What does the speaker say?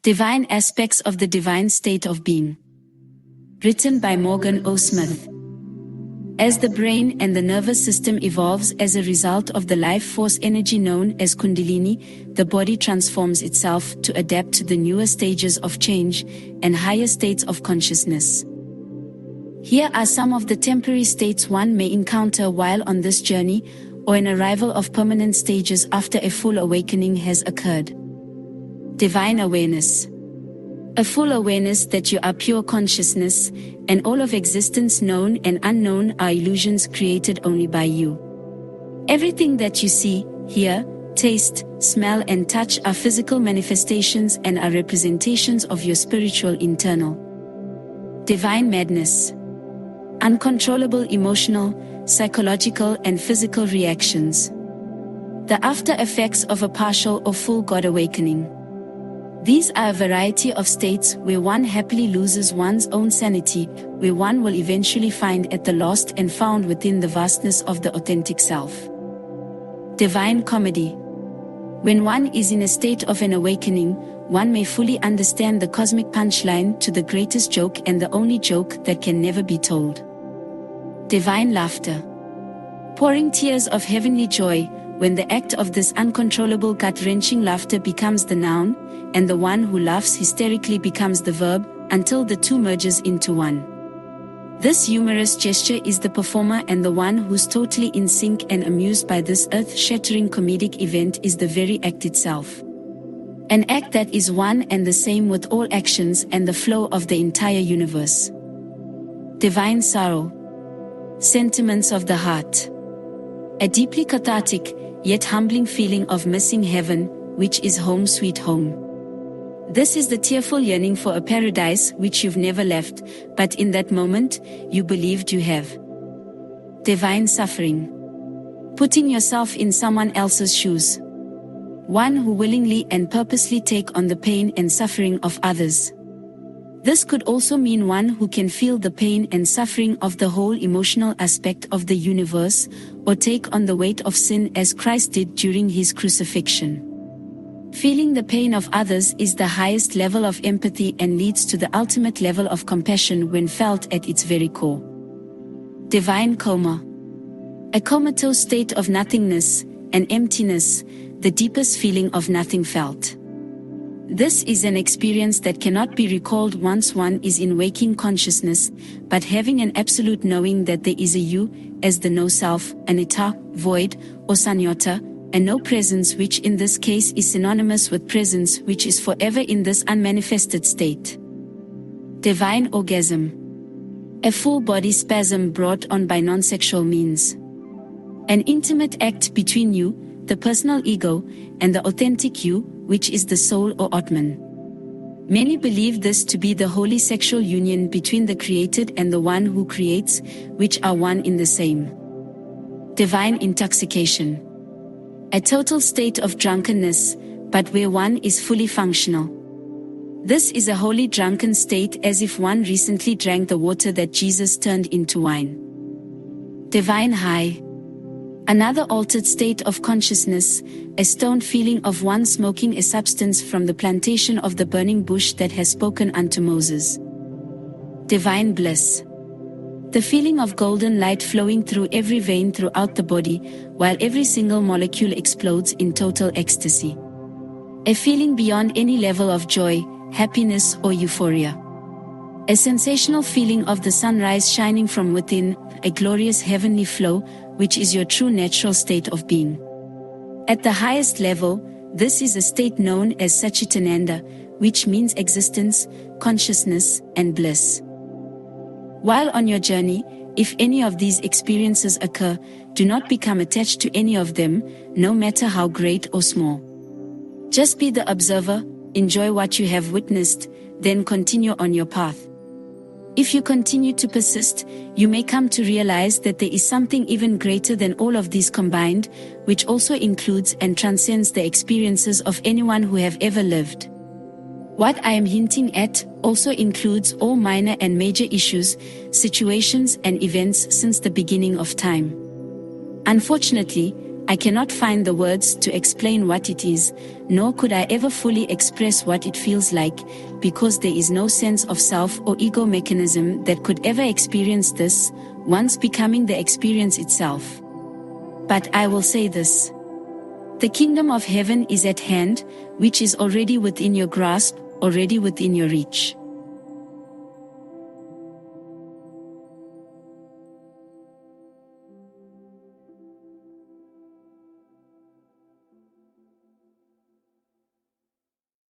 Divine Aspects of the Divine State of Being. Written by Morgan O. Smith. As the brain and the nervous system evolves as a result of the life force energy known as Kundalini, the body transforms itself to adapt to the newer stages of change and higher states of consciousness. Here are some of the temporary states one may encounter while on this journey, or an arrival of permanent stages after a full awakening has occurred. Divine Awareness. A full awareness that you are pure consciousness, and all of existence known and unknown are illusions created only by you. Everything that you see, hear, taste, smell and touch are physical manifestations and are representations of your spiritual internal. Divine Madness. Uncontrollable emotional, psychological and physical reactions. The after effects of a partial or full God awakening. These are a variety of states where one happily loses one's own sanity, where one will eventually find at the lost and found within the vastness of the authentic self. Divine Comedy. When one is in a state of an awakening, one may fully understand the cosmic punchline to the greatest joke and the only joke that can never be told. Divine Laughter. Pouring tears of heavenly joy, when the act of this uncontrollable gut-wrenching laughter becomes the noun, and the one who laughs hysterically becomes the verb, until the two merges into one. This humorous gesture is the performer, and the one who's totally in sync and amused by this earth-shattering comedic event is the very act itself. An act that is one and the same with all actions and the flow of the entire universe. Divine Sorrow. Sentiments of the heart. A deeply cathartic, yet humbling feeling of missing heaven, which is home sweet home. This is the tearful yearning for a paradise which you've never left, but in that moment, you believed you have. Divine Suffering. Putting yourself in someone else's shoes. One who willingly and purposely take on the pain and suffering of others. This could also mean one who can feel the pain and suffering of the whole emotional aspect of the universe, or take on the weight of sin as Christ did during his crucifixion. Feeling the pain of others is the highest level of empathy and leads to the ultimate level of compassion when felt at its very core. Divine Coma. A comatose state of nothingness and emptiness, the deepest feeling of nothing felt. This is an experience that cannot be recalled once one is in waking consciousness, but having an absolute knowing that there is a you, as the no-self, an eta, void, or sanyota, a no presence, which in this case is synonymous with presence, which is forever in this unmanifested state. Divine Orgasm. A full body spasm brought on by non-sexual means. An intimate act between you, the personal ego, and the authentic you, which is the soul or Atman. Many believe this to be the holy sexual union between the created and the one who creates, which are one in the same. Divine Intoxication. A total state of drunkenness, but where one is fully functional. This is a holy drunken state, as if one recently drank the water that Jesus turned into wine. Divine High. Another altered state of consciousness, a stoned feeling of one smoking a substance from the plantation of the burning bush that has spoken unto Moses. Divine Bliss. The feeling of golden light flowing through every vein throughout the body, while every single molecule explodes in total ecstasy. A feeling beyond any level of joy, happiness or euphoria. A sensational feeling of the sunrise shining from within, a glorious heavenly flow, which is your true natural state of being. At the highest level, this is a state known as Satchitananda, which means existence, consciousness, and bliss. While on your journey, if any of these experiences occur, do not become attached to any of them, no matter how great or small. Just be the observer, enjoy what you have witnessed, then continue on your path. If you continue to persist, you may come to realize that there is something even greater than all of these combined, which also includes and transcends the experiences of anyone who have ever lived. What I am hinting at also includes all minor and major issues, situations and events since the beginning of time. Unfortunately, I cannot find the words to explain what it is, nor could I ever fully express what it feels like, because there is no sense of self or ego mechanism that could ever experience this, once becoming the experience itself. But I will say this. The kingdom of heaven is at hand, which is already within your grasp, already within your reach.